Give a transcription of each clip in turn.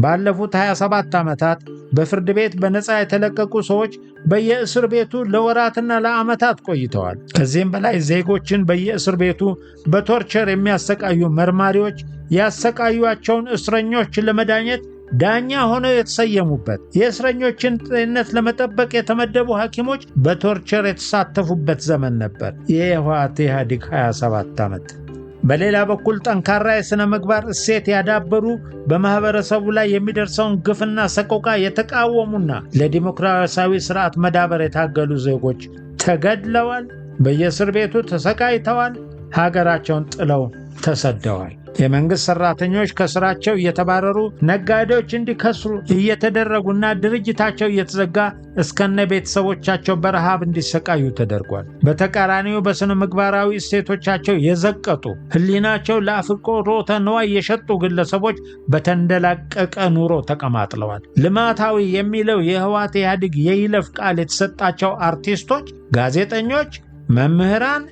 ባለፉት 27 ዓመታት በፍርድ ቤት በነፃ የተለቀቁ ሰዎች በየእስር ቤቱ ለወራትና ለዓመታት ቆይተዋል። ከዚህም በላይ ዜጎችን በየእስር ቤቱ በቶርቸር የሚያሰቃዩ መርማሪዎች ያሰቃዩአቸውን እስረኞች ለመዳኘት ዳኛ ሆነው የተሰየሙበት፣ የእስረኞችን ጤንነት ለመጠበቅ የተመደቡ ሐኪሞች በቶርቸር የተሳተፉበት ዘመን ነበር የህወሓት ኢህአዴግ 27 ዓመት። በሌላ በኩል ጠንካራ የሥነ ምግባር እሴት ያዳበሩ በማኅበረሰቡ ላይ የሚደርሰውን ግፍና ሰቆቃ የተቃወሙና ለዲሞክራሲያዊ ሥርዓት መዳበር የታገሉ ዜጎች ተገድለዋል፣ በየእስር ቤቱ ተሰቃይተዋል፣ ሀገራቸውን ጥለው ተሰደዋል። የመንግሥት ሠራተኞች ከሥራቸው እየተባረሩ፣ ነጋዴዎች እንዲከስሩ እየተደረጉና ድርጅታቸው እየተዘጋ እስከነ ቤተሰቦቻቸው በረሃብ እንዲሰቃዩ ተደርጓል። በተቃራኒው በሥነ ምግባራዊ እሴቶቻቸው የዘቀጡ ሕሊናቸው ለአፍቅሮተ ነዋይ የሸጡ ግለሰቦች በተንደላቀቀ ኑሮ ተቀማጥለዋል። ልማታዊ የሚለው የህወሓት ኢህአዴግ የይለፍ ቃል የተሰጣቸው አርቲስቶች፣ ጋዜጠኞች፣ መምህራን፣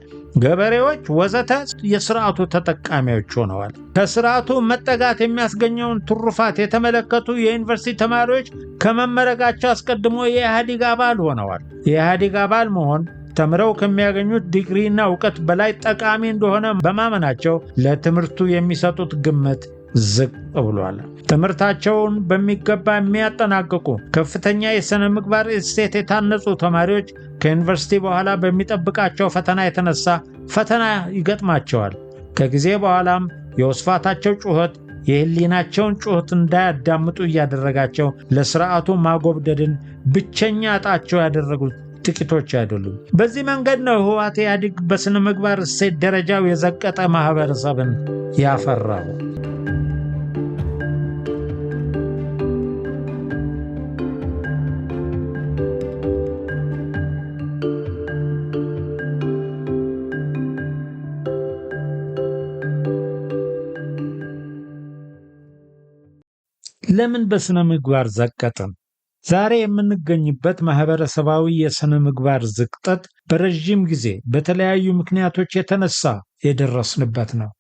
ገበሬዎች ወዘተ የሥርዓቱ ተጠቃሚዎች ሆነዋል። ከሥርዓቱ መጠጋት የሚያስገኘውን ትሩፋት የተመለከቱ የዩኒቨርሲቲ ተማሪዎች ከመመረቃቸው አስቀድሞ የኢህአዴግ አባል ሆነዋል። የኢህአዴግ አባል መሆን ተምረው ከሚያገኙት ዲግሪና ዕውቀት በላይ ጠቃሚ እንደሆነ በማመናቸው ለትምህርቱ የሚሰጡት ግምት ዝቅ ብሏል። ትምህርታቸውን በሚገባ የሚያጠናቅቁ ከፍተኛ የሥነ ምግባር እሴት የታነጹ ተማሪዎች ከዩኒቨርሲቲ በኋላ በሚጠብቃቸው ፈተና የተነሳ ፈተና ይገጥማቸዋል። ከጊዜ በኋላም የወስፋታቸው ጩኸት የህሊናቸውን ጩኸት እንዳያዳምጡ እያደረጋቸው ለሥርዓቱ ማጎብደድን ብቸኛ ዕጣቸው ያደረጉት ጥቂቶች አይደሉም። በዚህ መንገድ ነው ህወሓት ኢህአዴግ በሥነ ምግባር እሴት ደረጃው የዘቀጠ ማኅበረሰብን ያፈራው። ለምን በሥነ ምግባር ዘቀጥን? ዛሬ የምንገኝበት ማኅበረሰባዊ የሥነ ምግባር ዝቅጠት በረዥም ጊዜ በተለያዩ ምክንያቶች የተነሳ የደረስንበት ነው።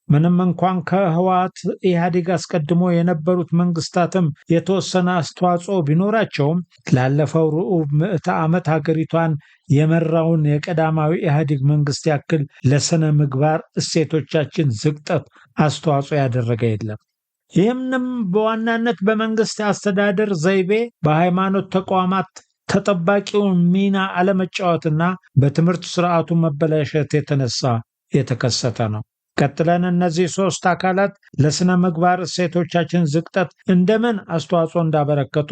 ምንም እንኳን ከህወሓት ኢህአዴግ አስቀድሞ የነበሩት መንግስታትም የተወሰነ አስተዋጽኦ ቢኖራቸውም ላለፈው ሩብ ምዕተ ዓመት ሀገሪቷን የመራውን የቀዳማዊ ኢህአዴግ መንግስት ያክል ለሥነ ምግባር እሴቶቻችን ዝቅጠት አስተዋጽኦ ያደረገ የለም። ይህንም በዋናነት በመንግስት አስተዳደር ዘይቤ፣ በሃይማኖት ተቋማት ተጠባቂውን ሚና አለመጫወትና በትምህርት ስርዓቱ መበላሸት የተነሳ የተከሰተ ነው። ቀጥለን እነዚህ ሦስት አካላት ለሥነ ምግባር እሴቶቻችን ዝቅጠት እንደምን አስተዋጽኦ እንዳበረከቱ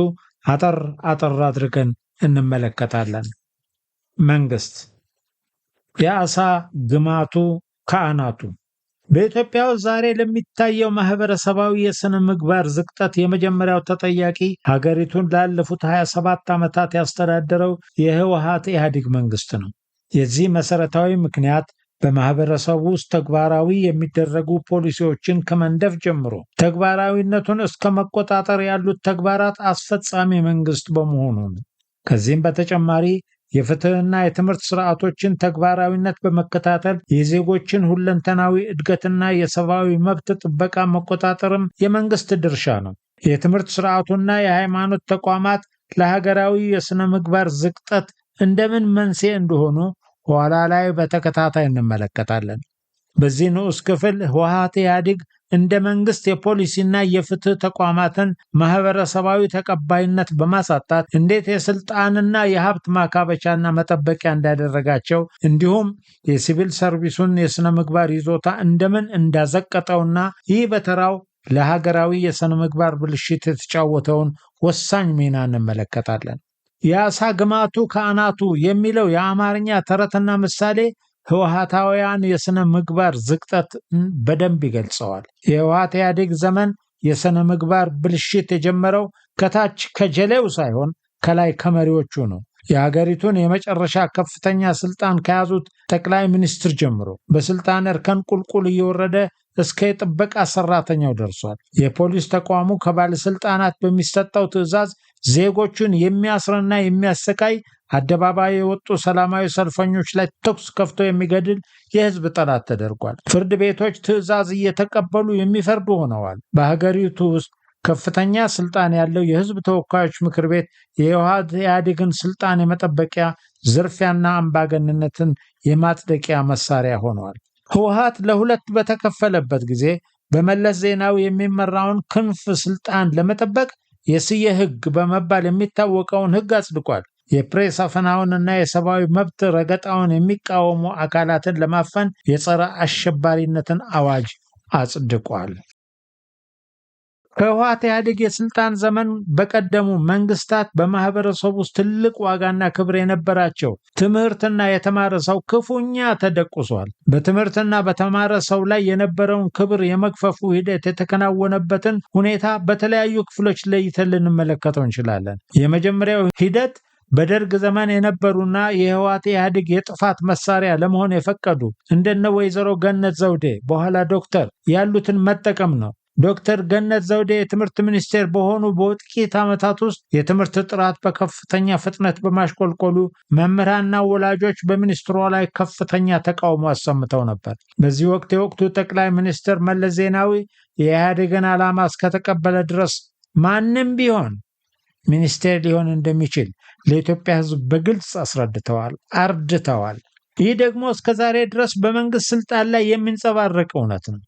አጠር አድርገን እንመለከታለን። መንግስት የአሳ ግማቱ ከአናቱ። በኢትዮጵያ ውስጥ ዛሬ ለሚታየው ማህበረሰባዊ የሥነ ምግባር ዝቅጠት የመጀመሪያው ተጠያቂ ሀገሪቱን ላለፉት 27 ዓመታት ያስተዳደረው የህወሓት ኢህአዴግ መንግስት ነው። የዚህ መሰረታዊ ምክንያት በማህበረሰቡ ውስጥ ተግባራዊ የሚደረጉ ፖሊሲዎችን ከመንደፍ ጀምሮ ተግባራዊነቱን እስከ መቆጣጠር ያሉት ተግባራት አስፈጻሚ መንግስት በመሆኑ ነው። ከዚህም በተጨማሪ የፍትህና የትምህርት ስርዓቶችን ተግባራዊነት በመከታተል የዜጎችን ሁለንተናዊ እድገትና የሰብአዊ መብት ጥበቃ መቆጣጠርም የመንግስት ድርሻ ነው። የትምህርት ስርዓቱና የሃይማኖት ተቋማት ለሀገራዊ የሥነ ምግባር ዝቅጠት እንደምን መንስኤ እንደሆኑ ኋላ ላይ በተከታታይ እንመለከታለን። በዚህ ንዑስ ክፍል ህወሓት ኢህአዴግ እንደ መንግስት የፖሊሲና የፍትህ ተቋማትን ማህበረሰባዊ ተቀባይነት በማሳጣት እንዴት የስልጣንና የሀብት ማካበቻና መጠበቂያ እንዳደረጋቸው እንዲሁም የሲቪል ሰርቪሱን የሥነ ምግባር ይዞታ እንደምን እንዳዘቀጠውና ይህ በተራው ለሀገራዊ የሥነ ምግባር ብልሽት የተጫወተውን ወሳኝ ሚና እንመለከታለን። የአሳ ግማቱ ከአናቱ የሚለው የአማርኛ ተረትና ምሳሌ ህወሓታውያን የሥነ ምግባር ዝቅጠት በደንብ ይገልጸዋል። የህወሓት ኢህአዴግ ዘመን የሥነ ምግባር ብልሽት የጀመረው ከታች ከጀሌው ሳይሆን ከላይ ከመሪዎቹ ነው። የሀገሪቱን የመጨረሻ ከፍተኛ ስልጣን ከያዙት ጠቅላይ ሚኒስትር ጀምሮ በስልጣን እርከን ቁልቁል እየወረደ እስከ የጥበቃ ሰራተኛው ደርሷል። የፖሊስ ተቋሙ ከባለስልጣናት በሚሰጠው ትዕዛዝ ዜጎቹን የሚያስርና የሚያሰቃይ፣ አደባባይ የወጡ ሰላማዊ ሰልፈኞች ላይ ተኩስ ከፍቶ የሚገድል የህዝብ ጠላት ተደርጓል። ፍርድ ቤቶች ትዕዛዝ እየተቀበሉ የሚፈርዱ ሆነዋል። በሀገሪቱ ውስጥ ከፍተኛ ስልጣን ያለው የህዝብ ተወካዮች ምክር ቤት የህወሓት ኢህአዴግን ስልጣን የመጠበቂያ ዝርፊያና አምባገነንነትን የማጽደቂያ መሳሪያ ሆነዋል። ህወሓት ለሁለት በተከፈለበት ጊዜ በመለስ ዜናዊ የሚመራውን ክንፍ ስልጣን ለመጠበቅ የስየ ህግ በመባል የሚታወቀውን ህግ አጽድቋል። የፕሬስ አፈናውንና የሰብአዊ መብት ረገጣውን የሚቃወሙ አካላትን ለማፈን የጸረ አሸባሪነትን አዋጅ አጽድቋል። ከህወሓት ኢህአዴግ የስልጣን ዘመን በቀደሙ መንግስታት በማህበረሰቡ ውስጥ ትልቅ ዋጋና ክብር የነበራቸው ትምህርትና የተማረ ሰው ክፉኛ ተደቁሷል። በትምህርትና በተማረ ሰው ላይ የነበረውን ክብር የመግፈፉ ሂደት የተከናወነበትን ሁኔታ በተለያዩ ክፍሎች ለይተን ልንመለከተው እንችላለን። የመጀመሪያው ሂደት በደርግ ዘመን የነበሩና የህወሓት ኢህአዴግ የጥፋት መሳሪያ ለመሆን የፈቀዱ እንደነ ወይዘሮ ገነት ዘውዴ በኋላ ዶክተር ያሉትን መጠቀም ነው። ዶክተር ገነት ዘውዴ የትምህርት ሚኒስቴር በሆኑ በጥቂት ዓመታት ውስጥ የትምህርት ጥራት በከፍተኛ ፍጥነት በማሽቆልቆሉ መምህራንና ወላጆች በሚኒስትሯ ላይ ከፍተኛ ተቃውሞ አሰምተው ነበር። በዚህ ወቅት የወቅቱ ጠቅላይ ሚኒስትር መለስ ዜናዊ የኢህአዴግን ዓላማ እስከተቀበለ ድረስ ማንም ቢሆን ሚኒስቴር ሊሆን እንደሚችል ለኢትዮጵያ ሕዝብ በግልጽ አስረድተዋል፣ አርድተዋል። ይህ ደግሞ እስከ ዛሬ ድረስ በመንግስት ስልጣን ላይ የሚንጸባረቅ እውነት ነው።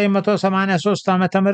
በ1983 ዓ.ም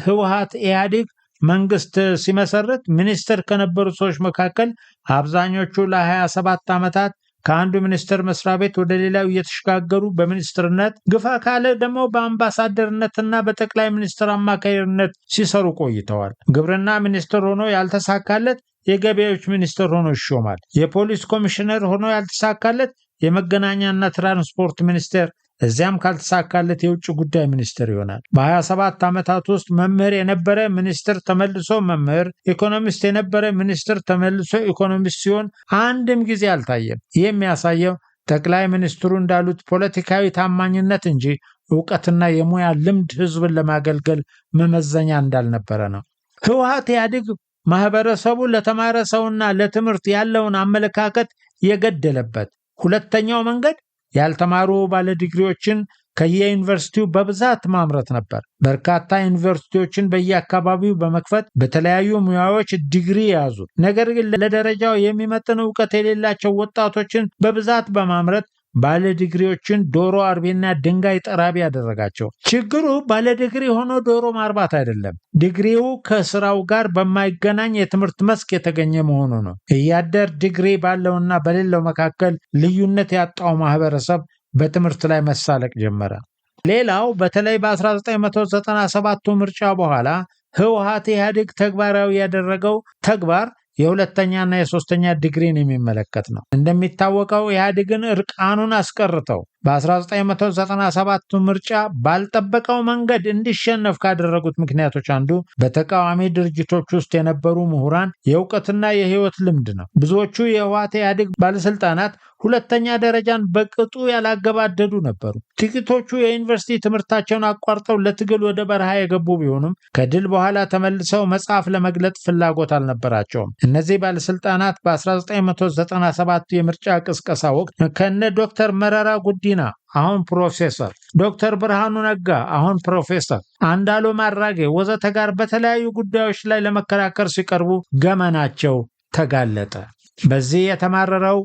ህወሓት ኢህአዴግ መንግስት ሲመሰርት ሚኒስትር ከነበሩ ሰዎች መካከል አብዛኞቹ ለ27 ዓመታት ከአንዱ ሚኒስቴር መስሪያ ቤት ወደ ሌላው እየተሸጋገሩ በሚኒስትርነት ግፋ ካለ ደግሞ በአምባሳደርነትና በጠቅላይ ሚኒስትር አማካሪነት ሲሰሩ ቆይተዋል። ግብርና ሚኒስትር ሆኖ ያልተሳካለት የገቢዎች ሚኒስትር ሆኖ ይሾማል። የፖሊስ ኮሚሽነር ሆኖ ያልተሳካለት የመገናኛና ትራንስፖርት ሚኒስቴር፣ እዚያም ካልተሳካለት የውጭ ጉዳይ ሚኒስትር ይሆናል። በ27 ዓመታት ውስጥ መምህር የነበረ ሚኒስትር ተመልሶ መምህር፣ ኢኮኖሚስት የነበረ ሚኒስትር ተመልሶ ኢኮኖሚስት ሲሆን አንድም ጊዜ አልታየም። ይህ የሚያሳየው ጠቅላይ ሚኒስትሩ እንዳሉት ፖለቲካዊ ታማኝነት እንጂ ዕውቀትና የሙያ ልምድ ህዝብን ለማገልገል መመዘኛ እንዳልነበረ ነው። ህወሓት ኢህአዴግ ማህበረሰቡ ለተማረ ሰውና ለትምህርት ያለውን አመለካከት የገደለበት ሁለተኛው መንገድ ያልተማሩ ባለዲግሪዎችን ከየዩኒቨርሲቲው በብዛት ማምረት ነበር። በርካታ ዩኒቨርሲቲዎችን በየአካባቢው በመክፈት በተለያዩ ሙያዎች ዲግሪ ያዙ፣ ነገር ግን ለደረጃው የሚመጥን ዕውቀት የሌላቸው ወጣቶችን በብዛት በማምረት ባለዲግሪዎችን ዶሮ አርቢና ድንጋይ ጠራቢ ያደረጋቸው። ችግሩ ባለዲግሪ ሆኖ ዶሮ ማርባት አይደለም፣ ዲግሪው ከስራው ጋር በማይገናኝ የትምህርት መስክ የተገኘ መሆኑ ነው። እያደር ዲግሪ ባለውና በሌለው መካከል ልዩነት ያጣው ማህበረሰብ በትምህርት ላይ መሳለቅ ጀመረ። ሌላው በተለይ በ1997 ምርጫ በኋላ ህወሓት ኢህአዴግ ተግባራዊ ያደረገው ተግባር የሁለተኛና የሶስተኛ ዲግሪን የሚመለከት ነው። እንደሚታወቀው ኢህአዴግን እርቃኑን አስቀርተው በ1997 ምርጫ ባልጠበቀው መንገድ እንዲሸነፍ ካደረጉት ምክንያቶች አንዱ በተቃዋሚ ድርጅቶች ውስጥ የነበሩ ምሁራን የእውቀትና የህይወት ልምድ ነው። ብዙዎቹ የህወሓት ኢህአዴግ ባለስልጣናት ሁለተኛ ደረጃን በቅጡ ያላገባደዱ ነበሩ። ጥቂቶቹ የዩኒቨርሲቲ ትምህርታቸውን አቋርጠው ለትግል ወደ በረሃ የገቡ ቢሆኑም ከድል በኋላ ተመልሰው መጽሐፍ ለመግለጥ ፍላጎት አልነበራቸውም። እነዚህ ባለስልጣናት በ1997 የምርጫ ቅስቀሳ ወቅት ከነ ዶክተር መረራ ጉዲና አሁን ፕሮፌሰር፣ ዶክተር ብርሃኑ ነጋ አሁን ፕሮፌሰር፣ አንዱዓለም አራጌ ወዘተ ጋር በተለያዩ ጉዳዮች ላይ ለመከራከር ሲቀርቡ ገመናቸው ተጋለጠ። በዚህ የተማረረው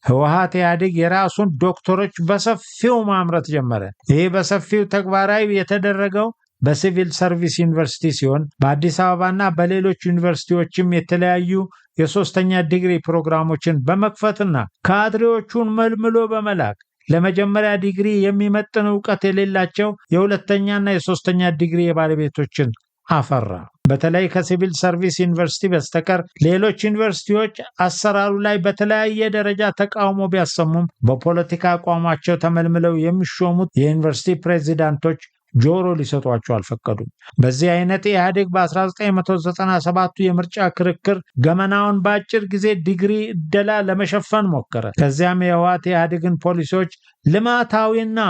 ህወሓት ኢህአዴግ የራሱን ዶክተሮች በሰፊው ማምረት ጀመረ። ይህ በሰፊው ተግባራዊ የተደረገው በሲቪል ሰርቪስ ዩኒቨርሲቲ ሲሆን በአዲስ አበባና በሌሎች ዩኒቨርሲቲዎችም የተለያዩ የሶስተኛ ዲግሪ ፕሮግራሞችን በመክፈትና ካድሬዎቹን መልምሎ በመላክ ለመጀመሪያ ዲግሪ የሚመጥን ዕውቀት የሌላቸው የሁለተኛና የሶስተኛ ዲግሪ ባለቤቶችን አፈራ። በተለይ ከሲቪል ሰርቪስ ዩኒቨርሲቲ በስተቀር ሌሎች ዩኒቨርሲቲዎች አሰራሩ ላይ በተለያየ ደረጃ ተቃውሞ ቢያሰሙም በፖለቲካ አቋማቸው ተመልምለው የሚሾሙት የዩኒቨርሲቲ ፕሬዚዳንቶች ጆሮ ሊሰጧቸው አልፈቀዱም። በዚህ አይነት ኢህአዴግ በ1997 የምርጫ ክርክር ገመናውን በአጭር ጊዜ ዲግሪ እደላ ለመሸፈን ሞከረ። ከዚያም የህወሓት ኢህአዴግን ፖሊሲዎች ልማታዊና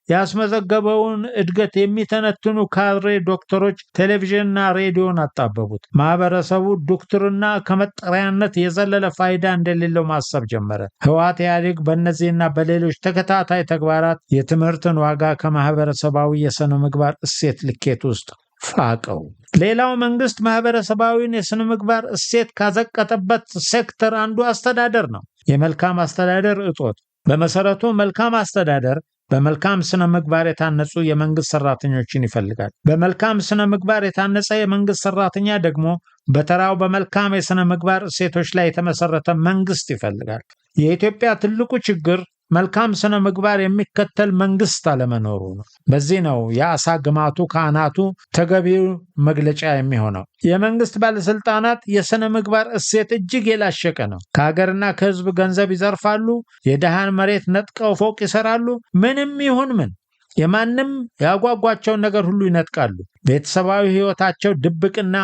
ያስመዘገበውን እድገት የሚተነትኑ ካድሬ ዶክተሮች ቴሌቪዥንና ሬዲዮን አጣበቡት። ማህበረሰቡ ዶክተርና ከመጠሪያነት የዘለለ ፋይዳ እንደሌለው ማሰብ ጀመረ። ህወሓት ኢህአዴግ በእነዚህና በሌሎች ተከታታይ ተግባራት የትምህርትን ዋጋ ከማህበረሰባዊ የሥነ ምግባር እሴት ልኬት ውስጥ ፋቀው። ሌላው መንግስት ማህበረሰባዊን የስነ ምግባር እሴት ካዘቀጠበት ሴክተር አንዱ አስተዳደር ነው። የመልካም አስተዳደር እጦት። በመሰረቱ መልካም አስተዳደር በመልካም ስነ ምግባር የታነጹ የመንግስት ሰራተኞችን ይፈልጋል። በመልካም ስነ ምግባር የታነጸ የመንግስት ሰራተኛ ደግሞ በተራው በመልካም የስነ ምግባር እሴቶች ላይ የተመሰረተ መንግስት ይፈልጋል። የኢትዮጵያ ትልቁ ችግር መልካም ስነ ምግባር የሚከተል መንግስት አለመኖሩ ነው። በዚህ ነው የአሳ ግማቱ ከአናቱ ተገቢው መግለጫ የሚሆነው። የመንግስት ባለስልጣናት የስነ ምግባር እሴት እጅግ የላሸቀ ነው። ከሀገርና ከህዝብ ገንዘብ ይዘርፋሉ፣ የደሃን መሬት ነጥቀው ፎቅ ይሰራሉ። ምንም ይሁን ምን የማንም ያጓጓቸውን ነገር ሁሉ ይነጥቃሉ። ቤተሰባዊ ህይወታቸው ድብቅና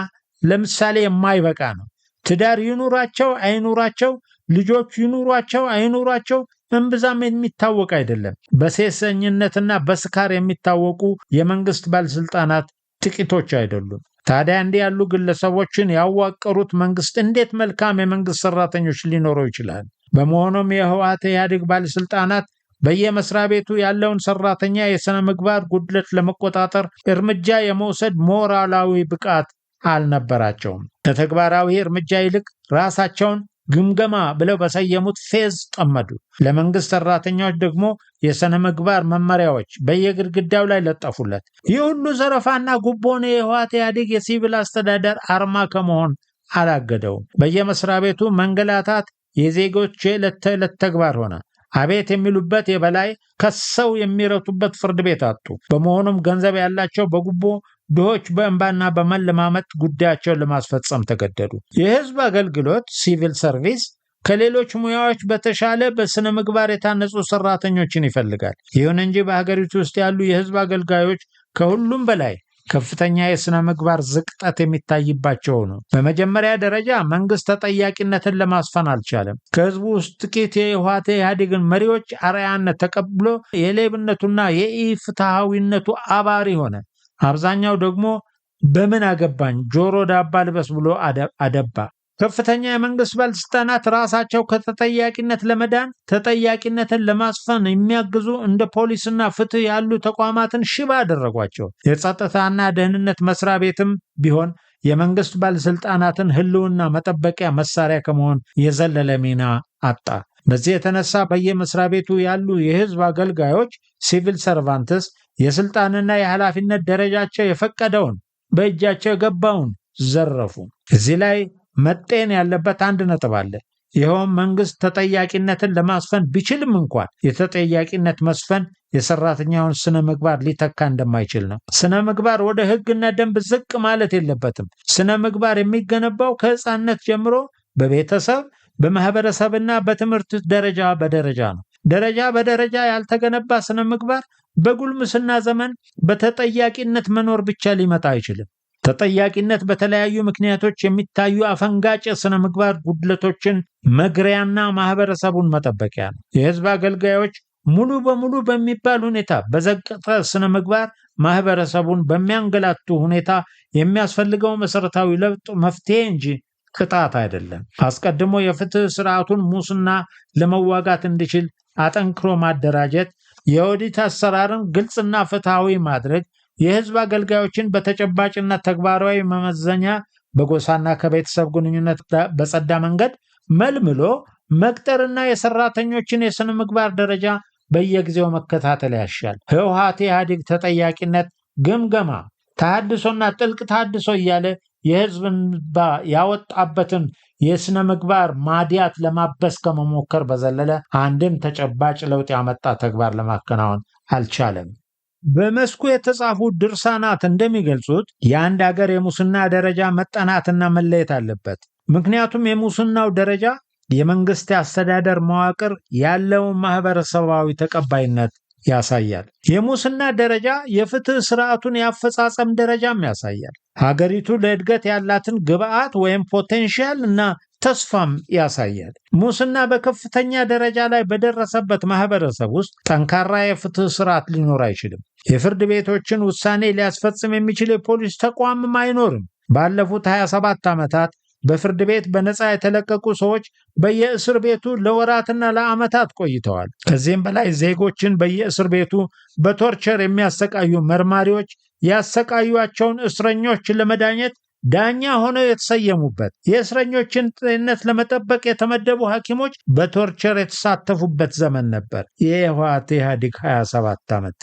ለምሳሌ የማይበቃ ነው። ትዳር ይኑራቸው አይኑራቸው፣ ልጆች ይኑሯቸው አይኑሯቸው እምብዛም የሚታወቅ አይደለም። በሴሰኝነትና በስካር የሚታወቁ የመንግስት ባለስልጣናት ጥቂቶች አይደሉም። ታዲያ እንዲህ ያሉ ግለሰቦችን ያዋቀሩት መንግስት እንዴት መልካም የመንግስት ሰራተኞች ሊኖረው ይችላል? በመሆኑም የህወሓት ኢህአዴግ ባለስልጣናት በየመስሪያ ቤቱ ያለውን ሰራተኛ የሥነ ምግባር ጉድለት ለመቆጣጠር እርምጃ የመውሰድ ሞራላዊ ብቃት አልነበራቸውም። ከተግባራዊ እርምጃ ይልቅ ራሳቸውን ግምገማ ብለው በሰየሙት ፌዝ ጠመዱ። ለመንግስት ሰራተኞች ደግሞ የሥነ ምግባር መመሪያዎች በየግድግዳው ላይ ለጠፉለት። ይህ ሁሉ ዘረፋና ጉቦን የህወሓት ኢህአዴግ የሲቪል አስተዳደር አርማ ከመሆን አላገደውም። በየመስሪያ ቤቱ መንገላታት የዜጎች የዕለት ተዕለት ተግባር ሆነ። አቤት የሚሉበት የበላይ ከሰው የሚረቱበት ፍርድ ቤት አጡ። በመሆኑም ገንዘብ ያላቸው በጉቦ ድሆች በእንባና በመለማመጥ ጉዳያቸውን ለማስፈጸም ተገደዱ። የህዝብ አገልግሎት ሲቪል ሰርቪስ ከሌሎች ሙያዎች በተሻለ በስነ ምግባር የታነጹ ሰራተኞችን ይፈልጋል። ይሁን እንጂ በሀገሪቱ ውስጥ ያሉ የህዝብ አገልጋዮች ከሁሉም በላይ ከፍተኛ የስነ ምግባር ዝቅጠት የሚታይባቸው ነው። በመጀመሪያ ደረጃ መንግስት ተጠያቂነትን ለማስፈን አልቻለም። ከህዝቡ ውስጥ ጥቂት የህወሓት ኢህአዴግን መሪዎች አርአያነት ተቀብሎ የሌብነቱና የኢፍትሐዊነቱ አባሪ ሆነ። አብዛኛው ደግሞ በምን አገባኝ ጆሮ ዳባ ልበስ ብሎ አደባ። ከፍተኛ የመንግስት ባለስልጣናት ራሳቸው ከተጠያቂነት ለመዳን ተጠያቂነትን ለማስፈን የሚያግዙ እንደ ፖሊስና ፍትህ ያሉ ተቋማትን ሽባ አደረጓቸው። የጸጥታና ደህንነት መስሪያ ቤትም ቢሆን የመንግስት ባለስልጣናትን ህልውና መጠበቂያ መሳሪያ ከመሆን የዘለለ ሚና አጣ። በዚህ የተነሳ በየመስሪያ ቤቱ ያሉ የህዝብ አገልጋዮች ሲቪል ሰርቫንትስ የስልጣንና የኃላፊነት ደረጃቸው የፈቀደውን በእጃቸው የገባውን ዘረፉ። እዚህ ላይ መጤን ያለበት አንድ ነጥብ አለ። ይኸውም መንግስት ተጠያቂነትን ለማስፈን ቢችልም እንኳን የተጠያቂነት መስፈን የሰራተኛውን ስነ ምግባር ሊተካ እንደማይችል ነው። ስነ ምግባር ወደ ህግና ደንብ ዝቅ ማለት የለበትም። ስነ ምግባር የሚገነባው ከህፃንነት ጀምሮ በቤተሰብ በማህበረሰብና በትምህርት ደረጃ በደረጃ ነው። ደረጃ በደረጃ ያልተገነባ ስነ ምግባር በጉልምስና ዘመን በተጠያቂነት መኖር ብቻ ሊመጣ አይችልም። ተጠያቂነት በተለያዩ ምክንያቶች የሚታዩ አፈንጋጭ ስነ ምግባር ጉድለቶችን መግሪያና ማህበረሰቡን መጠበቂያ ነው። የህዝብ አገልጋዮች ሙሉ በሙሉ በሚባል ሁኔታ በዘቀጠ ስነ ምግባር ማህበረሰቡን በሚያንገላቱ ሁኔታ የሚያስፈልገው መሰረታዊ ለውጥ መፍትሄ እንጂ ቅጣት አይደለም። አስቀድሞ የፍትህ ስርዓቱን ሙስና ለመዋጋት እንዲችል አጠንክሮ ማደራጀት፣ የኦዲት አሰራርን ግልጽና ፍትሃዊ ማድረግ፣ የህዝብ አገልጋዮችን በተጨባጭና ተግባራዊ መመዘኛ በጎሳና ከቤተሰብ ግንኙነት በጸዳ መንገድ መልምሎ መቅጠርና የሰራተኞችን የስነ ምግባር ደረጃ በየጊዜው መከታተል ያሻል። ህወሓት ኢህአዴግ ተጠያቂነት፣ ግምገማ፣ ተሐድሶና ጥልቅ ተሐድሶ እያለ የህዝብን ያወጣበትን የስነ ምግባር ማዲያት ለማበስ ከመሞከር በዘለለ አንድም ተጨባጭ ለውጥ ያመጣ ተግባር ለማከናወን አልቻለም። በመስኩ የተጻፉ ድርሳናት እንደሚገልጹት የአንድ ሀገር የሙስና ደረጃ መጠናትና መለየት አለበት። ምክንያቱም የሙስናው ደረጃ የመንግስት አስተዳደር መዋቅር ያለውን ማህበረሰባዊ ተቀባይነት ያሳያል። የሙስና ደረጃ የፍትህ ስርዓቱን የአፈጻጸም ደረጃም ያሳያል። ሀገሪቱ ለእድገት ያላትን ግብዓት ወይም ፖቴንሻል እና ተስፋም ያሳያል። ሙስና በከፍተኛ ደረጃ ላይ በደረሰበት ማህበረሰብ ውስጥ ጠንካራ የፍትህ ስርዓት ሊኖር አይችልም። የፍርድ ቤቶችን ውሳኔ ሊያስፈጽም የሚችል የፖሊስ ተቋምም አይኖርም። ባለፉት 27 ዓመታት በፍርድ ቤት በነፃ የተለቀቁ ሰዎች በየእስር ቤቱ ለወራትና ለዓመታት ቆይተዋል። ከዚህም በላይ ዜጎችን በየእስር ቤቱ በቶርቸር የሚያሰቃዩ መርማሪዎች ያሰቃዩአቸውን እስረኞች ለመዳኘት ዳኛ ሆነው የተሰየሙበት፣ የእስረኞችን ጤንነት ለመጠበቅ የተመደቡ ሐኪሞች በቶርቸር የተሳተፉበት ዘመን ነበር የህወሓት ኢህአዴግ 27 ዓመት።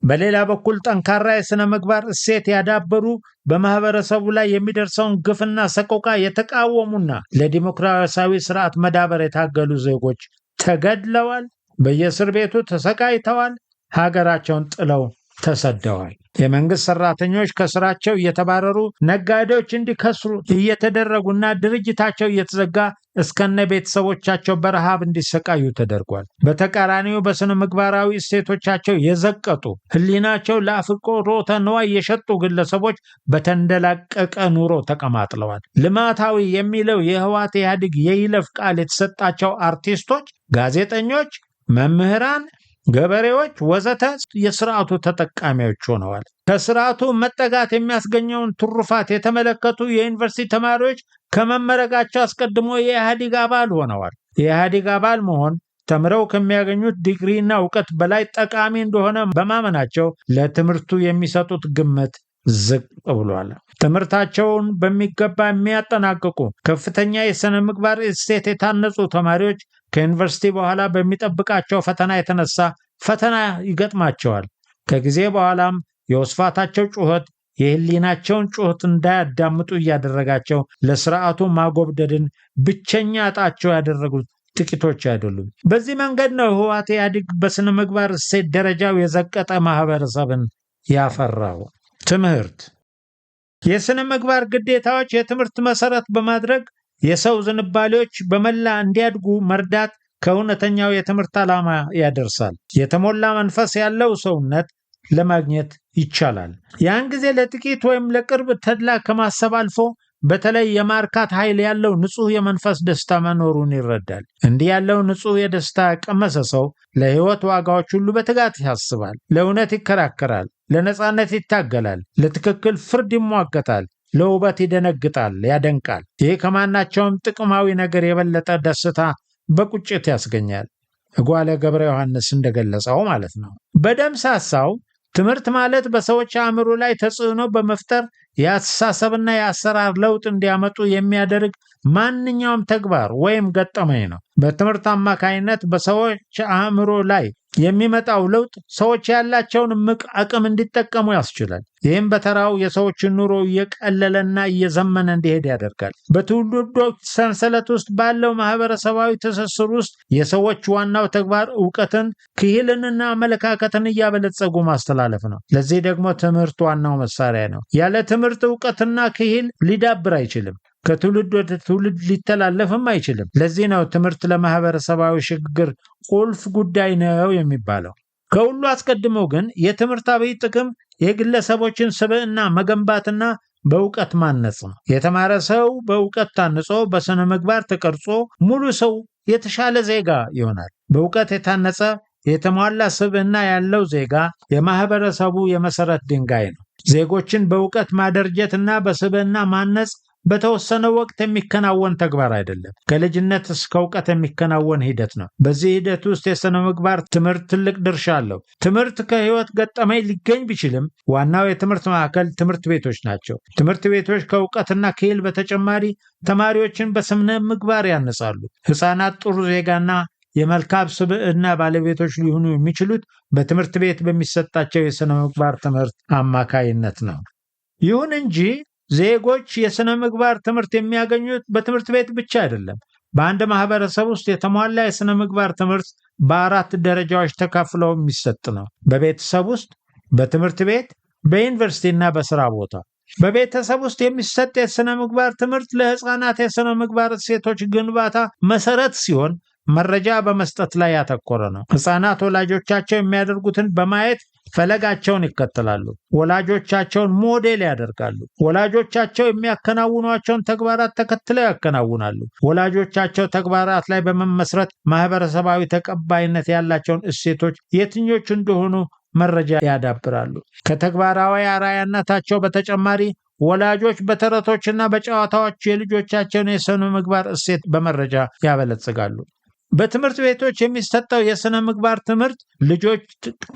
በሌላ በኩል ጠንካራ የሥነ ምግባር እሴት ያዳበሩ በማህበረሰቡ ላይ የሚደርሰውን ግፍና ሰቆቃ የተቃወሙና ለዲሞክራሲያዊ ስርዓት መዳበር የታገሉ ዜጎች ተገድለዋል፣ በየእስር ቤቱ ተሰቃይተዋል፣ ሀገራቸውን ጥለው ተሰደዋል። የመንግስት ሰራተኞች ከስራቸው እየተባረሩ፣ ነጋዴዎች እንዲከስሩ እየተደረጉና ድርጅታቸው እየተዘጋ እስከነ ቤተሰቦቻቸው በረሃብ እንዲሰቃዩ ተደርጓል። በተቃራኒው በስነ ምግባራዊ እሴቶቻቸው የዘቀጡ ህሊናቸው ለአፍቅሮተ ንዋይ የሸጡ ግለሰቦች በተንደላቀቀ ኑሮ ተቀማጥለዋል። ልማታዊ የሚለው የህወሓት ኢህአዴግ የይለፍ ቃል የተሰጣቸው አርቲስቶች፣ ጋዜጠኞች፣ መምህራን፣ ገበሬዎች ወዘተ የስርዓቱ ተጠቃሚዎች ሆነዋል። ከስርዓቱ መጠጋት የሚያስገኘውን ትሩፋት የተመለከቱ የዩኒቨርሲቲ ተማሪዎች ከመመረቃቸው አስቀድሞ የኢህአዴግ አባል ሆነዋል። የኢህአዴግ አባል መሆን ተምረው ከሚያገኙት ዲግሪና እውቀት በላይ ጠቃሚ እንደሆነ በማመናቸው ለትምህርቱ የሚሰጡት ግምት ዝቅ ብሏል። ትምህርታቸውን በሚገባ የሚያጠናቅቁ ከፍተኛ የሥነ ምግባር እሴት የታነጹ ተማሪዎች ከዩኒቨርሲቲ በኋላ በሚጠብቃቸው ፈተና የተነሳ ፈተና ይገጥማቸዋል። ከጊዜ በኋላም የወስፋታቸው ጩኸት የህሊናቸውን ጩኸት እንዳያዳምጡ እያደረጋቸው ለስርዓቱ ማጎብደድን ብቸኛ ዕጣቸው ያደረጉት ጥቂቶች አይደሉም። በዚህ መንገድ ነው ህወሓት ኢህአዴግ በሥነ ምግባር እሴት ደረጃው የዘቀጠ ማህበረሰብን ያፈራው። ትምህርት የሥነ ምግባር ግዴታዎች የትምህርት መሰረት በማድረግ የሰው ዝንባሌዎች በመላ እንዲያድጉ መርዳት ከእውነተኛው የትምህርት ዓላማ ያደርሳል። የተሞላ መንፈስ ያለው ሰውነት ለማግኘት ይቻላል። ያን ጊዜ ለጥቂት ወይም ለቅርብ ተድላ ከማሰብ አልፎ በተለይ የማርካት ኃይል ያለው ንጹህ የመንፈስ ደስታ መኖሩን ይረዳል። እንዲህ ያለው ንጹህ የደስታ ቀመሰ ሰው ለህይወት ዋጋዎች ሁሉ በትጋት ያስባል፣ ለእውነት ይከራከራል፣ ለነጻነት ይታገላል፣ ለትክክል ፍርድ ይሟገታል፣ ለውበት ይደነግጣል፣ ያደንቃል። ይህ ከማናቸውም ጥቅማዊ ነገር የበለጠ ደስታ በቁጭት ያስገኛል። እጓለ ገብረ ዮሐንስ እንደገለጸው ማለት ነው። በደምሳሳው ትምህርት ማለት በሰዎች አእምሮ ላይ ተጽዕኖ በመፍጠር የአስተሳሰብና የአሰራር ለውጥ እንዲያመጡ የሚያደርግ ማንኛውም ተግባር ወይም ገጠመኝ ነው። በትምህርት አማካይነት በሰዎች አእምሮ ላይ የሚመጣው ለውጥ ሰዎች ያላቸውን እምቅ አቅም እንዲጠቀሙ ያስችላል። ይህም በተራው የሰዎችን ኑሮ እየቀለለና እየዘመነ እንዲሄድ ያደርጋል። በትውልዶች ሰንሰለት ውስጥ ባለው ማህበረሰባዊ ትስስር ውስጥ የሰዎች ዋናው ተግባር ዕውቀትን፣ ክህልንና አመለካከትን እያበለጸጉ ማስተላለፍ ነው። ለዚህ ደግሞ ትምህርት ዋናው መሳሪያ ነው። ያለ ትምህርት ዕውቀትና ክህል ሊዳብር አይችልም። ከትውልድ ወደ ትውልድ ሊተላለፍም አይችልም። ለዚህ ነው ትምህርት ለማህበረሰባዊ ሽግግር ቁልፍ ጉዳይ ነው የሚባለው። ከሁሉ አስቀድሞ ግን የትምህርት አብይ ጥቅም የግለሰቦችን ስብዕና መገንባትና በእውቀት ማነጽ ነው። የተማረ ሰው በእውቀት ታንጾ በስነ ምግባር ተቀርጾ ሙሉ ሰው የተሻለ ዜጋ ይሆናል። በእውቀት የታነጸ የተሟላ ስብዕና ያለው ዜጋ የማህበረሰቡ የመሰረት ድንጋይ ነው። ዜጎችን በእውቀት ማደርጀትና በስብዕና ማነጽ በተወሰነ ወቅት የሚከናወን ተግባር አይደለም። ከልጅነት እስከ እውቀት የሚከናወን ሂደት ነው። በዚህ ሂደት ውስጥ የሥነ ምግባር ትምህርት ትልቅ ድርሻ አለው። ትምህርት ከህይወት ገጠመኝ ሊገኝ ቢችልም ዋናው የትምህርት ማዕከል ትምህርት ቤቶች ናቸው። ትምህርት ቤቶች ከእውቀትና ክህል በተጨማሪ ተማሪዎችን በስነ ምግባር ያነጻሉ። ሕፃናት ጥሩ ዜጋና የመልካም ስብዕና ባለቤቶች ሊሆኑ የሚችሉት በትምህርት ቤት በሚሰጣቸው የሥነ ምግባር ትምህርት አማካይነት ነው። ይሁን እንጂ ዜጎች የሥነ ምግባር ትምህርት የሚያገኙት በትምህርት ቤት ብቻ አይደለም። በአንድ ማህበረሰብ ውስጥ የተሟላ የሥነ ምግባር ትምህርት በአራት ደረጃዎች ተካፍለው የሚሰጥ ነው። በቤተሰብ ውስጥ፣ በትምህርት ቤት፣ በዩኒቨርሲቲና በስራ ቦታ። በቤተሰብ ውስጥ የሚሰጥ የሥነ ምግባር ትምህርት ለሕፃናት የሥነ ምግባር እሴቶች ግንባታ መሰረት ሲሆን መረጃ በመስጠት ላይ ያተኮረ ነው። ሕፃናት ወላጆቻቸው የሚያደርጉትን በማየት ፈለጋቸውን ይከተላሉ። ወላጆቻቸውን ሞዴል ያደርጋሉ። ወላጆቻቸው የሚያከናውኗቸውን ተግባራት ተከትለው ያከናውናሉ። ወላጆቻቸው ተግባራት ላይ በመመስረት ማህበረሰባዊ ተቀባይነት ያላቸውን እሴቶች የትኞቹ እንደሆኑ መረጃ ያዳብራሉ። ከተግባራዊ አርአያነታቸው በተጨማሪ ወላጆች በተረቶችና በጨዋታዎች የልጆቻቸውን የሥነ ምግባር እሴት በመረጃ ያበለጽጋሉ። በትምህርት ቤቶች የሚሰጠው የሥነ ምግባር ትምህርት ልጆች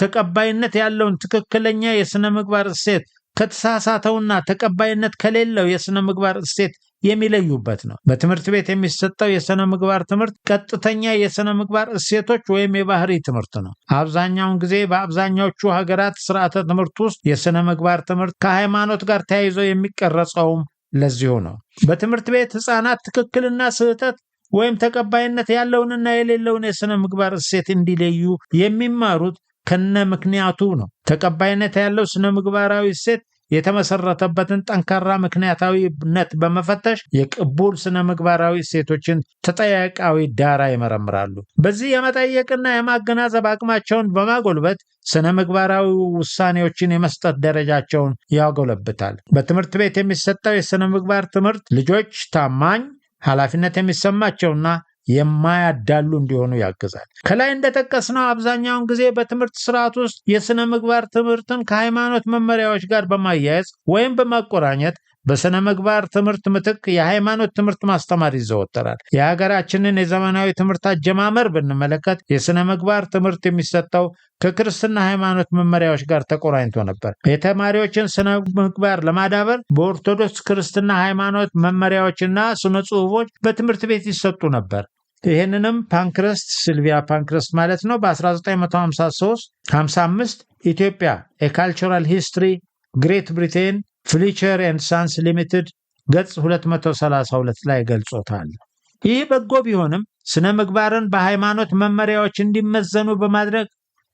ተቀባይነት ያለውን ትክክለኛ የሥነ ምግባር እሴት ከተሳሳተውና ተቀባይነት ከሌለው የሥነ ምግባር እሴት የሚለዩበት ነው። በትምህርት ቤት የሚሰጠው የሥነ ምግባር ትምህርት ቀጥተኛ የሥነ ምግባር እሴቶች ወይም የባህሪ ትምህርት ነው። አብዛኛውን ጊዜ በአብዛኛዎቹ ሀገራት ስርዓተ ትምህርት ውስጥ የሥነ ምግባር ትምህርት ከሃይማኖት ጋር ተያይዞ የሚቀረጸውም ለዚሁ ነው። በትምህርት ቤት ሕፃናት ትክክልና ስህተት ወይም ተቀባይነት ያለውንና የሌለውን የሥነ ምግባር እሴት እንዲለዩ የሚማሩት ከነ ምክንያቱ ነው። ተቀባይነት ያለው ሥነ ምግባራዊ እሴት የተመሰረተበትን ጠንካራ ምክንያታዊነት በመፈተሽ የቅቡል ሥነ ምግባራዊ እሴቶችን ተጠያቃዊ ዳራ ይመረምራሉ። በዚህ የመጠየቅና የማገናዘብ አቅማቸውን በማጎልበት ሥነ ምግባራዊ ውሳኔዎችን የመስጠት ደረጃቸውን ያጎለብታል። በትምህርት ቤት የሚሰጠው የሥነ ምግባር ትምህርት ልጆች ታማኝ፣ ኃላፊነት የሚሰማቸውና የማያዳሉ እንዲሆኑ ያግዛል። ከላይ እንደጠቀስነው አብዛኛውን ጊዜ በትምህርት ስርዓት ውስጥ የሥነ ምግባር ትምህርትን ከሃይማኖት መመሪያዎች ጋር በማያያዝ ወይም በማቆራኘት በሥነ ምግባር ትምህርት ምትክ የሃይማኖት ትምህርት ማስተማር ይዘወተራል። የሀገራችንን የዘመናዊ ትምህርት አጀማመር ብንመለከት የሥነ ምግባር ትምህርት የሚሰጠው ከክርስትና ሃይማኖት መመሪያዎች ጋር ተቆራኝቶ ነበር። የተማሪዎችን ሥነ ምግባር ለማዳበር በኦርቶዶክስ ክርስትና ሃይማኖት መመሪያዎችና ስነ ጽሑፎች በትምህርት ቤት ይሰጡ ነበር። ይህንንም ፓንክረስት ሲልቪያ ፓንክረስት ማለት ነው በ1953-55 ኢትዮጵያ የካልቸራል ሂስትሪ ግሬት ብሪቴን ፍሊቸር ኤንድ ሳንስ ሊሚትድ ገጽ 232 ላይ ገልጾታል። ይህ በጎ ቢሆንም ሥነ ምግባርን በሃይማኖት መመሪያዎች እንዲመዘኑ በማድረግ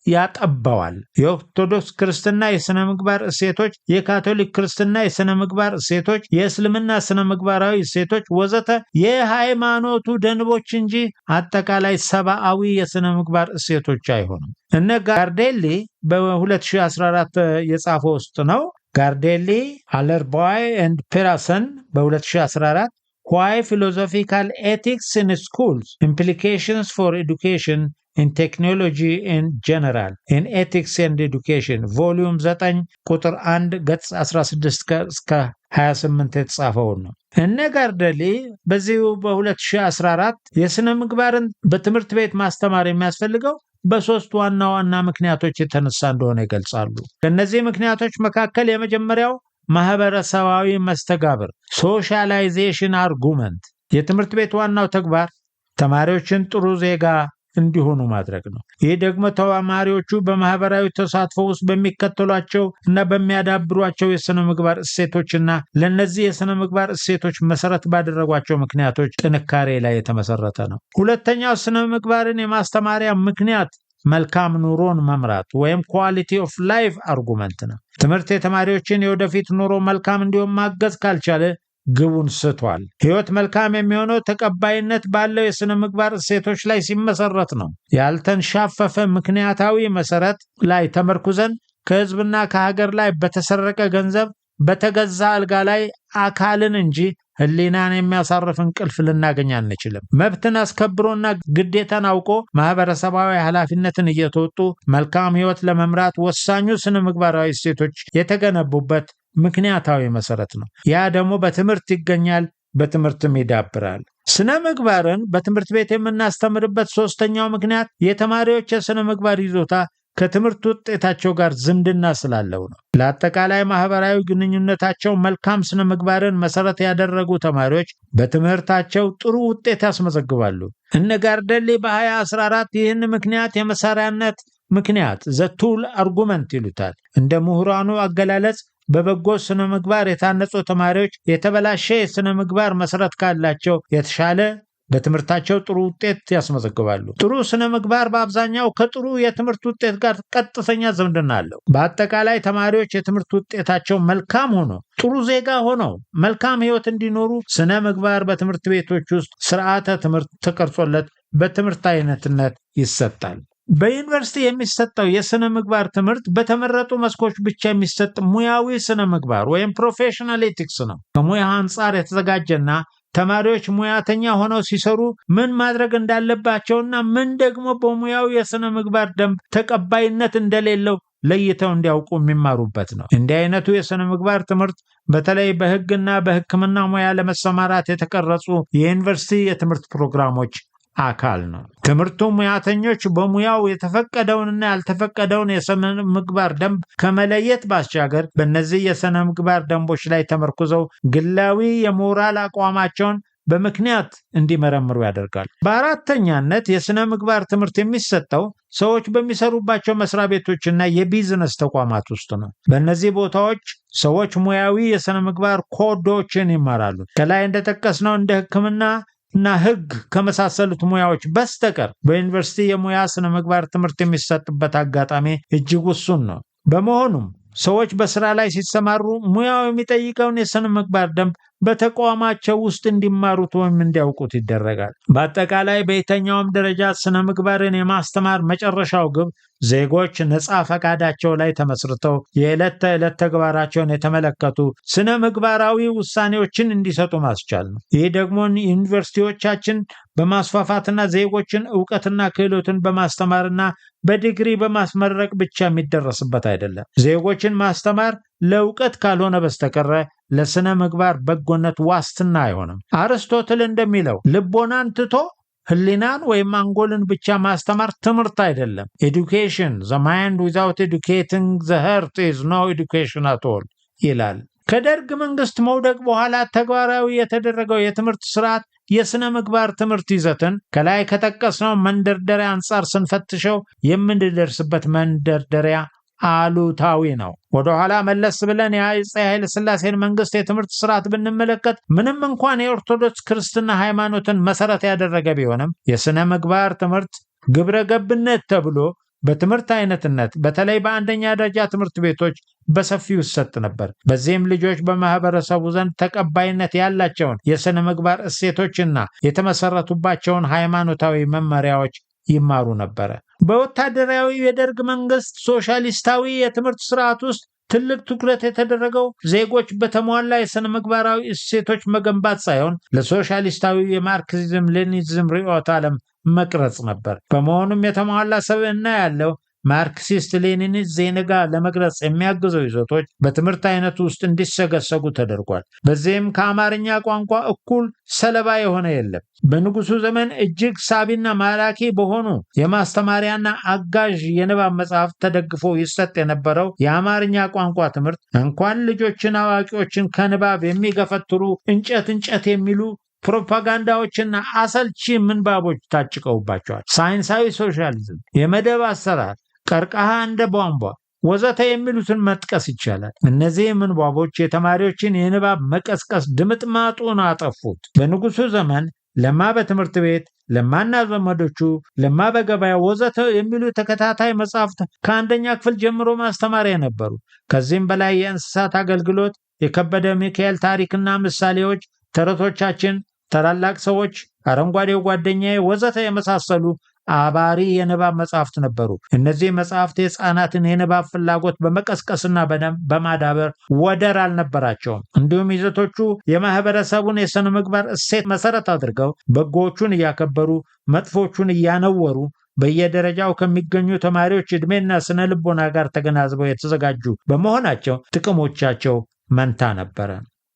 ያጠባዋል። የኦርቶዶክስ ክርስትና የሥነ ምግባር እሴቶች፣ የካቶሊክ ክርስትና የሥነ ምግባር እሴቶች፣ የእስልምና ሥነ ምግባራዊ እሴቶች ወዘተ የሃይማኖቱ ደንቦች እንጂ አጠቃላይ ሰብአዊ የሥነ ምግባር እሴቶች አይሆኑም። እነ ጋርዴሊ በ2014 የጻፈው ውስጥ ነው። ጋርዴሊ አለርባይ ኤንድ ፔራሰን በ2014 Why Philosophical Ethics in Schools Implications for Education in Technology in General in Ethics and Education ቮሊዩም 9 ቁጥር 1 ገጽ 16-28 የተጻፈውን ነው። እነ ጋርዴሊ በዚሁ በ2014 የሥነ ምግባርን በትምህርት ቤት ማስተማር የሚያስፈልገው በሶስት ዋና ዋና ምክንያቶች የተነሳ እንደሆነ ይገልጻሉ። ከእነዚህ ምክንያቶች መካከል የመጀመሪያው ማህበረሰባዊ መስተጋብር ሶሻላይዜሽን አርጉመንት፣ የትምህርት ቤት ዋናው ተግባር ተማሪዎችን ጥሩ ዜጋ እንዲሆኑ ማድረግ ነው። ይህ ደግሞ ተማሪዎቹ በማህበራዊ ተሳትፎ ውስጥ በሚከተሏቸው እና በሚያዳብሯቸው የሥነ ምግባር እሴቶችና ለነዚህ የሥነ ምግባር እሴቶች መሰረት ባደረጓቸው ምክንያቶች ጥንካሬ ላይ የተመሰረተ ነው። ሁለተኛው ሥነ ምግባርን የማስተማሪያ ምክንያት መልካም ኑሮን መምራት ወይም ኳሊቲ ኦፍ ላይፍ አርጉመንት ነው። ትምህርት የተማሪዎችን የወደፊት ኑሮ መልካም እንዲሆን ማገዝ ካልቻለ ግቡን ስቷል። ሕይወት መልካም የሚሆነው ተቀባይነት ባለው የሥነ ምግባር እሴቶች ላይ ሲመሰረት ነው። ያልተንሻፈፈ ምክንያታዊ መሰረት ላይ ተመርኩዘን ከሕዝብና ከሀገር ላይ በተሰረቀ ገንዘብ በተገዛ አልጋ ላይ አካልን እንጂ ሕሊናን የሚያሳርፍ እንቅልፍ ልናገኝ አንችልም። መብትን አስከብሮና ግዴታን አውቆ ማህበረሰባዊ ኃላፊነትን እየተወጡ መልካም ሕይወት ለመምራት ወሳኙ ሥነ ምግባራዊ እሴቶች የተገነቡበት ምክንያታዊ መሰረት ነው። ያ ደግሞ በትምህርት ይገኛል፣ በትምህርትም ይዳብራል። ሥነ ምግባርን በትምህርት ቤት የምናስተምርበት ሶስተኛው ምክንያት የተማሪዎች የሥነ ምግባር ይዞታ ከትምህርት ውጤታቸው ጋር ዝምድና ስላለው ነው። ለአጠቃላይ ማህበራዊ ግንኙነታቸው መልካም ሥነ ምግባርን መሰረት ያደረጉ ተማሪዎች በትምህርታቸው ጥሩ ውጤት ያስመዘግባሉ። እነ ጋርዴሊ በ2014 ይህን ምክንያት የመሳሪያነት ምክንያት ዘቱል አርጉመንት ይሉታል። እንደ ምሁራኑ አገላለጽ በበጎ ሥነ ምግባር የታነጹ ተማሪዎች የተበላሸ የሥነ ምግባር መሰረት ካላቸው የተሻለ በትምህርታቸው ጥሩ ውጤት ያስመዘግባሉ። ጥሩ ሥነ ምግባር በአብዛኛው ከጥሩ የትምህርት ውጤት ጋር ቀጥተኛ ዝምድና አለው። በአጠቃላይ ተማሪዎች የትምህርት ውጤታቸው መልካም ሆኖ ጥሩ ዜጋ ሆነው መልካም ሕይወት እንዲኖሩ ሥነ ምግባር በትምህርት ቤቶች ውስጥ ስርዓተ ትምህርት ተቀርጾለት በትምህርት አይነትነት ይሰጣል። በዩኒቨርሲቲ የሚሰጠው የሥነ ምግባር ትምህርት በተመረጡ መስኮች ብቻ የሚሰጥ ሙያዊ ሥነ ምግባር ወይም ፕሮፌሽናል ኤቲክስ ነው። ከሙያ አንጻር የተዘጋጀና ተማሪዎች ሙያተኛ ሆነው ሲሰሩ ምን ማድረግ እንዳለባቸውና ምን ደግሞ በሙያው የሥነ ምግባር ደንብ ተቀባይነት እንደሌለው ለይተው እንዲያውቁ የሚማሩበት ነው። እንዲህ አይነቱ የሥነ ምግባር ትምህርት በተለይ በሕግና በሕክምና ሙያ ለመሰማራት የተቀረጹ የዩኒቨርሲቲ የትምህርት ፕሮግራሞች አካል ነው። ትምህርቱ ሙያተኞች በሙያው የተፈቀደውንና ያልተፈቀደውን የሥነ ምግባር ደንብ ከመለየት ባሻገር በእነዚህ የሥነ ምግባር ደንቦች ላይ ተመርኩዘው ግላዊ የሞራል አቋማቸውን በምክንያት እንዲመረምሩ ያደርጋል። በአራተኛነት የሥነ ምግባር ትምህርት የሚሰጠው ሰዎች በሚሰሩባቸው መስሪያ ቤቶችና የቢዝነስ ተቋማት ውስጥ ነው። በእነዚህ ቦታዎች ሰዎች ሙያዊ የሥነ ምግባር ኮዶችን ይማራሉ። ከላይ እንደጠቀስነው እንደ ሕክምና እና ሕግ ከመሳሰሉት ሙያዎች በስተቀር በዩኒቨርሲቲ የሙያ ሥነ ምግባር ትምህርት የሚሰጥበት አጋጣሚ እጅግ ውሱን ነው። በመሆኑም ሰዎች በስራ ላይ ሲሰማሩ ሙያው የሚጠይቀውን የሥነ ምግባር ደንብ በተቋማቸው ውስጥ እንዲማሩት ወይም እንዲያውቁት ይደረጋል። በአጠቃላይ በየትኛውም ደረጃ ሥነ ምግባርን የማስተማር መጨረሻው ግብ ዜጎች ነፃ ፈቃዳቸው ላይ ተመስርተው የዕለት ተዕለት ተግባራቸውን የተመለከቱ ሥነ ምግባራዊ ውሳኔዎችን እንዲሰጡ ማስቻል ነው። ይህ ደግሞ ዩኒቨርሲቲዎቻችን በማስፋፋትና ዜጎችን ዕውቀትና ክህሎትን በማስተማርና በዲግሪ በማስመረቅ ብቻ የሚደረስበት አይደለም። ዜጎችን ማስተማር ለዕውቀት ካልሆነ በስተቀረ ለሥነ ምግባር በጎነት ዋስትና አይሆንም። አርስቶትል እንደሚለው ልቦናን ትቶ ህሊናን ወይም አንጎልን ብቻ ማስተማር ትምህርት አይደለም። ኤዱኬሽን ዘ ማይንድ ዊዛውት ኤዱኬቲንግ ዘ ሀርት ኢዝ ኖ ኤዱኬሽን አት ኦል ይላል። ከደርግ መንግስት መውደቅ በኋላ ተግባራዊ የተደረገው የትምህርት ስርዓት የሥነ ምግባር ትምህርት ይዘትን ከላይ ከጠቀስነው መንደርደሪያ አንጻር ስንፈትሸው የምንደርስበት መንደርደሪያ አሉታዊ ነው። ወደ ኋላ መለስ ብለን የአፄ ኃይለ ሥላሴን መንግስት የትምህርት ስርዓት ብንመለከት ምንም እንኳን የኦርቶዶክስ ክርስትና ሃይማኖትን መሰረት ያደረገ ቢሆንም የሥነ ምግባር ትምህርት ግብረ ገብነት ተብሎ በትምህርት አይነትነት በተለይ በአንደኛ ደረጃ ትምህርት ቤቶች በሰፊው ይሰጥ ነበር። በዚህም ልጆች በማህበረሰቡ ዘንድ ተቀባይነት ያላቸውን የሥነ ምግባር እሴቶችና የተመሰረቱባቸውን ሃይማኖታዊ መመሪያዎች ይማሩ ነበረ። በወታደራዊ የደርግ መንግስት ሶሻሊስታዊ የትምህርት ስርዓት ውስጥ ትልቅ ትኩረት የተደረገው ዜጎች በተሟላ የሥነ ምግባራዊ እሴቶች መገንባት ሳይሆን ለሶሻሊስታዊ የማርክሲዝም ሌኒኒዝም ርዕዮተ ዓለም መቅረጽ ነበር። በመሆኑም የተሟላ ሰብዕና ያለው ማርክሲስት ሌኒኒስት ዜጋ ለመግለጽ የሚያግዘው ይዘቶች በትምህርት አይነቱ ውስጥ እንዲሰገሰጉ ተደርጓል። በዚህም ከአማርኛ ቋንቋ እኩል ሰለባ የሆነ የለም። በንጉሱ ዘመን እጅግ ሳቢና ማራኪ በሆኑ የማስተማሪያና አጋዥ የንባብ መጽሐፍ ተደግፎ ይሰጥ የነበረው የአማርኛ ቋንቋ ትምህርት እንኳን ልጆችን አዋቂዎችን ከንባብ የሚገፈትሩ እንጨት የሚሉ ፕሮፓጋንዳዎችና አሰልቺ ምንባቦች ታጭቀውባቸዋል። ሳይንሳዊ ሶሻሊዝም፣ የመደብ አሰራር፣ ቀርቀሃ እንደ ቧንቧ ወዘተ የሚሉትን መጥቀስ ይቻላል። እነዚህ ምንባቦች የተማሪዎችን የንባብ መቀስቀስ ድምጥማጡን አጠፉት። በንጉሱ ዘመን ለማ በትምህርት ቤት፣ ለማና ዘመዶቹ፣ ለማ በገበያ ወዘተ የሚሉ ተከታታይ መጻሕፍት ከአንደኛ ክፍል ጀምሮ ማስተማሪያ ነበሩ። ከዚህም በላይ የእንስሳት አገልግሎት፣ የከበደ ሚካኤል ታሪክና ምሳሌዎች፣ ተረቶቻችን፣ ታላላቅ ሰዎች፣ አረንጓዴው ጓደኛዬ ወዘተ የመሳሰሉ አባሪ የንባብ መጻሕፍት ነበሩ። እነዚህ መጻሕፍት የሕፃናትን የንባብ ፍላጎት በመቀስቀስና በማዳበር ወደር አልነበራቸውም። እንዲሁም ይዘቶቹ የማህበረሰቡን የሥነ ምግባር እሴት መሰረት አድርገው በጎቹን እያከበሩ መጥፎቹን እያነወሩ በየደረጃው ከሚገኙ ተማሪዎች ዕድሜና ስነ ልቦና ጋር ተገናዝበው የተዘጋጁ በመሆናቸው ጥቅሞቻቸው መንታ ነበረ።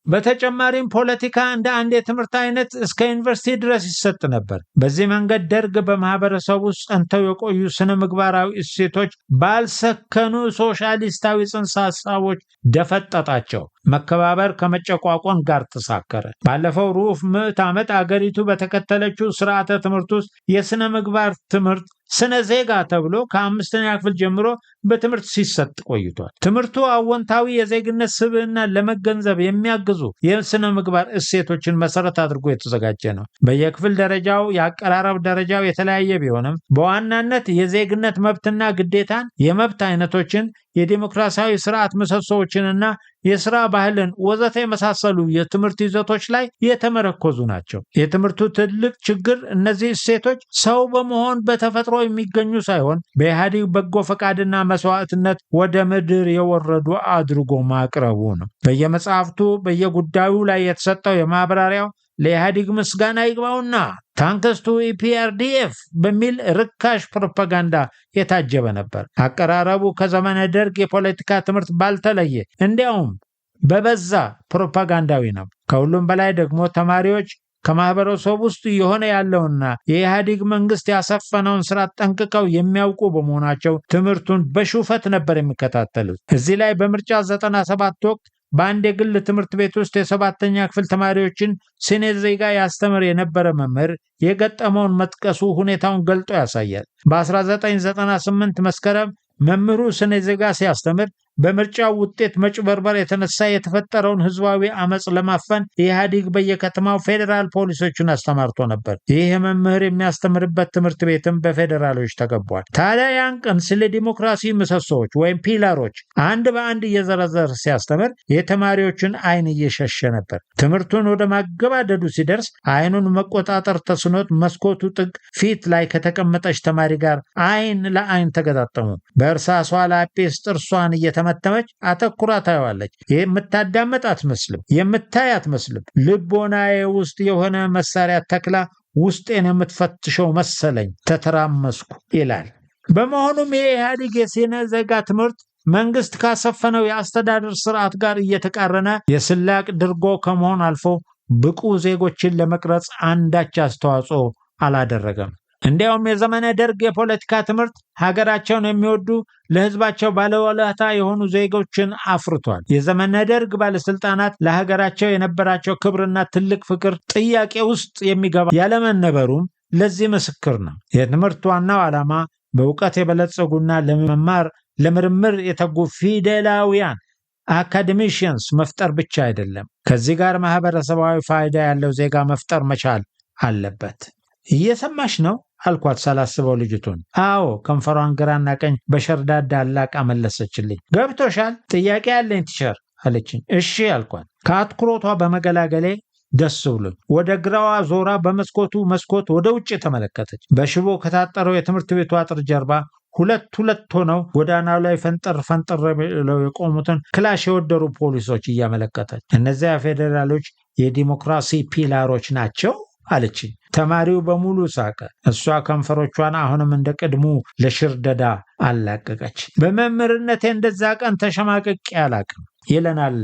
በተጨማሪም ፖለቲካ እንደ አንድ የትምህርት አይነት እስከ ዩኒቨርሲቲ ድረስ ይሰጥ ነበር። በዚህ መንገድ ደርግ በማህበረሰቡ ውስጥ ጸንተው የቆዩ ስነ ምግባራዊ እሴቶች ባልሰከኑ ሶሻሊስታዊ ጽንሰ ሐሳቦች ደፈጠጣቸው። መከባበር ከመጨቋቆን ጋር ተሳከረ። ባለፈው ሩብ ምዕት ዓመት አገሪቱ በተከተለችው ስርዓተ ትምህርት ውስጥ የስነ ምግባር ትምህርት ስነ ዜጋ ተብሎ ከአምስተኛ ክፍል ጀምሮ በትምህርት ሲሰጥ ቆይቷል። ትምህርቱ አዎንታዊ የዜግነት ስብዕና ለመገንዘብ የሚያግዙ የስነ ምግባር እሴቶችን መሰረት አድርጎ የተዘጋጀ ነው። በየክፍል ደረጃው የአቀራረብ ደረጃው የተለያየ ቢሆንም በዋናነት የዜግነት መብትና ግዴታን፣ የመብት አይነቶችን፣ የዲሞክራሲያዊ ስርዓት ምሰሶዎችንና የሥራ ባህልን ወዘተ የመሳሰሉ የትምህርት ይዘቶች ላይ የተመረኮዙ ናቸው። የትምህርቱ ትልቅ ችግር እነዚህ እሴቶች ሰው በመሆን በተፈጥሮ የሚገኙ ሳይሆን በኢህአዴግ በጎ ፈቃድና መስዋዕትነት ወደ ምድር የወረዱ አድርጎ ማቅረቡ ነው። በየመጽሐፍቱ በየጉዳዩ ላይ የተሰጠው የማብራሪያው ለኢህአዴግ ምስጋና ይግባውና ታንክስ ቱ ኢፒአርዲኤፍ በሚል ርካሽ ፕሮፓጋንዳ የታጀበ ነበር። አቀራረቡ ከዘመነ ደርግ የፖለቲካ ትምህርት ባልተለየ እንዲያውም በበዛ ፕሮፓጋንዳዊ ነው። ከሁሉም በላይ ደግሞ ተማሪዎች ከማህበረሰቡ ውስጥ የሆነ ያለውና የኢህአዴግ መንግስት ያሰፈነውን ስርዓት ጠንቅቀው የሚያውቁ በመሆናቸው ትምህርቱን በሹፈት ነበር የሚከታተሉት። እዚህ ላይ በምርጫ 97 ወቅት በአንድ የግል ትምህርት ቤት ውስጥ የ7ኛ ክፍል ተማሪዎችን ስነ ዜጋ ያስተምር የነበረ መምህር የገጠመውን መጥቀሱ ሁኔታውን ገልጦ ያሳያል። በ1998 መስከረም መምህሩ ስነ ዜጋ ሲያስተምር በምርጫው ውጤት መጭበርበር የተነሳ የተፈጠረውን ህዝባዊ አመጽ ለማፈን ኢህአዴግ በየከተማው ፌዴራል ፖሊሶችን አስተማርቶ ነበር። ይህ መምህር የሚያስተምርበት ትምህርት ቤትም በፌዴራሎች ተከቧል። ታዲያ ያን ቀን ስለ ዲሞክራሲ ምሰሶዎች ወይም ፒላሮች አንድ በአንድ እየዘረዘረ ሲያስተምር የተማሪዎችን አይን እየሸሸ ነበር። ትምህርቱን ወደ ማገባደዱ ሲደርስ አይኑን መቆጣጠር ተስኖት መስኮቱ ጥግ ፊት ላይ ከተቀመጠች ተማሪ ጋር አይን ለአይን ተገጣጠሙ። በእርሳሷ ላጲስ ጥርሷን እየተመተመች አተኩራ ታየዋለች። የምታዳመጥ አትመስልም፣ የምታይ አትመስልም። ልቦናዬ ውስጥ የሆነ መሳሪያ ተክላ ውስጤን የምትፈትሸው መሰለኝ፣ ተተራመስኩ ይላል። በመሆኑም የኢህአዴግ የስነ ዜጋ ትምህርት መንግስት ካሰፈነው የአስተዳደር ስርዓት ጋር እየተቃረነ የስላቅ ድርጎ ከመሆን አልፎ ብቁ ዜጎችን ለመቅረጽ አንዳች አስተዋጽኦ አላደረገም። እንዲያውም የዘመነ ደርግ የፖለቲካ ትምህርት ሀገራቸውን የሚወዱ ለህዝባቸው ባለውለታ የሆኑ ዜጎችን አፍርቷል። የዘመነ ደርግ ባለስልጣናት ለሀገራቸው የነበራቸው ክብርና ትልቅ ፍቅር ጥያቄ ውስጥ የሚገባ ያለመነበሩም ለዚህ ምስክር ነው። የትምህርት ዋናው ዓላማ በእውቀት የበለጸጉና ለመማር ለምርምር የተጉ ፊደላውያን አካዴሚሽንስ መፍጠር ብቻ አይደለም። ከዚህ ጋር ማህበረሰባዊ ፋይዳ ያለው ዜጋ መፍጠር መቻል አለበት። እየሰማሽ ነው አልኳት ሳላስበው ልጅቱን። አዎ፣ ከንፈሯን ግራና ቀኝ በሸርዳዳ አላቃ መለሰችልኝ። ገብቶሻል? ጥያቄ ያለኝ ቲቸር አለችኝ። እሺ አልኳት። ከአትኩሮቷ በመገላገሌ ደስ ብሎኝ ወደ ግራዋ ዞራ መስኮት ወደ ውጭ ተመለከተች። በሽቦ ከታጠረው የትምህርት ቤቱ አጥር ጀርባ ሁለት ሆነው ጎዳናው ላይ ፈንጠር ብለው የቆሙትን ክላሽ የወደሩ ፖሊሶች እያመለከተች፣ እነዚያ ፌዴራሎች የዲሞክራሲ ፒላሮች ናቸው አለችኝ። ተማሪው በሙሉ ሳቀ። እሷ ከንፈሮቿን አሁንም እንደ ቅድሙ ለሽርደዳ አላቀቀች። በመምህርነቴ እንደዛ ቀን ተሸማቅቄ አላቅም ይለናል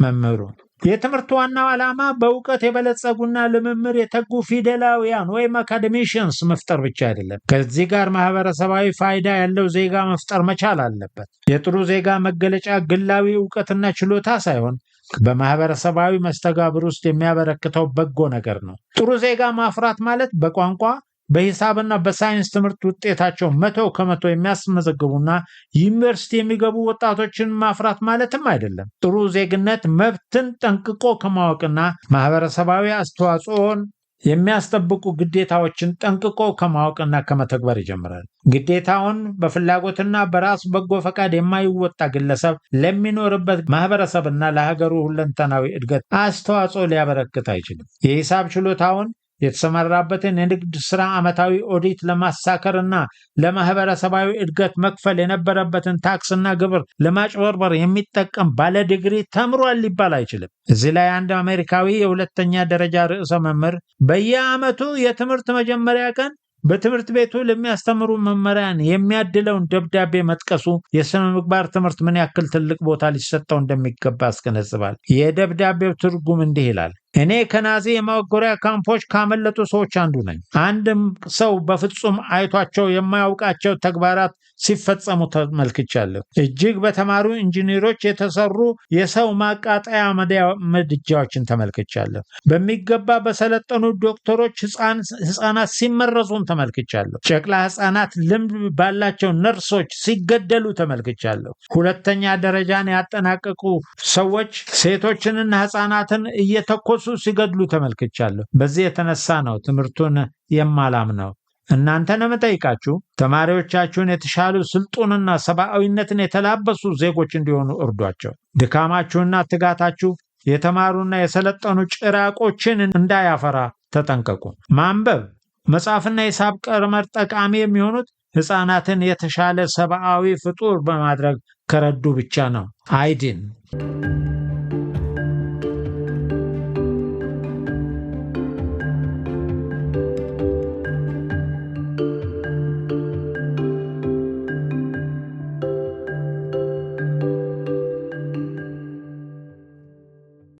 መምህሩ። የትምህርት ዋናው ዓላማ በእውቀት የበለጸጉና ለምርምር የተጉ ፊደላውያን ወይም አካዴሚሽንስ መፍጠር ብቻ አይደለም። ከዚህ ጋር ማህበረሰባዊ ፋይዳ ያለው ዜጋ መፍጠር መቻል አለበት። የጥሩ ዜጋ መገለጫ ግላዊ እውቀትና ችሎታ ሳይሆን በማህበረሰባዊ መስተጋብር ውስጥ የሚያበረክተው በጎ ነገር ነው። ጥሩ ዜጋ ማፍራት ማለት በቋንቋ በሂሳብና በሳይንስ ትምህርት ውጤታቸው 100% የሚያስመዘግቡና ዩኒቨርሲቲ የሚገቡ ወጣቶችን ማፍራት ማለትም አይደለም። ጥሩ ዜግነት መብትን ጠንቅቆ ከማወቅና ማህበረሰባዊ አስተዋጽኦን የሚያስጠብቁ ግዴታዎችን ጠንቅቆ ከማወቅና ከመተግበር ይጀምራል። ግዴታውን በፍላጎትና በራስ በጎ ፈቃድ የማይወጣ ግለሰብ ለሚኖርበት ማህበረሰብና ለሀገሩ ሁለንተናዊ እድገት አስተዋጽኦ ሊያበረክት አይችልም። የሂሳብ ችሎታውን የተሰማራበትን የንግድ ስራ ዓመታዊ ኦዲት ለማሳከርና ለማህበረሰባዊ እድገት መክፈል የነበረበትን ታክስና ግብር ለማጭበርበር የሚጠቀም ባለ ዲግሪ ተምሯል ሊባል አይችልም። እዚህ ላይ አንድ አሜሪካዊ የሁለተኛ ደረጃ ርዕሰ መምህር በየዓመቱ የትምህርት መጀመሪያ ቀን በትምህርት ቤቱ ለሚያስተምሩ መምህራን የሚያድለውን ደብዳቤ መጥቀሱ የሥነ ምግባር ትምህርት ምን ያክል ትልቅ ቦታ ሊሰጠው እንደሚገባ ያስገነዝባል። የደብዳቤው ትርጉም እንዲህ ይላል። እኔ ከናዚ የማጎሪያ ካምፖች ካመለጡ ሰዎች አንዱ ነኝ። አንድም ሰው በፍጹም አይቷቸው የማያውቃቸው ተግባራት ሲፈጸሙ ተመልክቻለሁ። እጅግ በተማሩ ኢንጂነሮች የተሰሩ የሰው ማቃጠያ ምድጃዎችን ተመልክቻለሁ። በሚገባ በሰለጠኑ ዶክተሮች ህፃናት ሲመረዙም ተመልክቻለሁ። ጨቅላ ህፃናት ልምድ ባላቸው ነርሶች ሲገደሉ ተመልክቻለሁ። ሁለተኛ ደረጃን ያጠናቀቁ ሰዎች ሴቶችንና ህፃናትን እየተኮሱ ሲገድሉ ተመልክቻለሁ። በዚህ የተነሳ ነው ትምህርቱን የማላምነው። እናንተንም እጠይቃችሁ ተማሪዎቻችሁን የተሻሉ ስልጡንና ሰብአዊነትን የተላበሱ ዜጎች እንዲሆኑ እርዷቸው። ድካማችሁና ትጋታችሁ የተማሩና የሰለጠኑ ጭራቆችን እንዳያፈራ ተጠንቀቁ። ማንበብ፣ መጻፍና የሂሳብ ቀመር ጠቃሚ የሚሆኑት ህፃናትን የተሻለ ሰብአዊ ፍጡር በማድረግ ከረዱ ብቻ ነው። አይዲን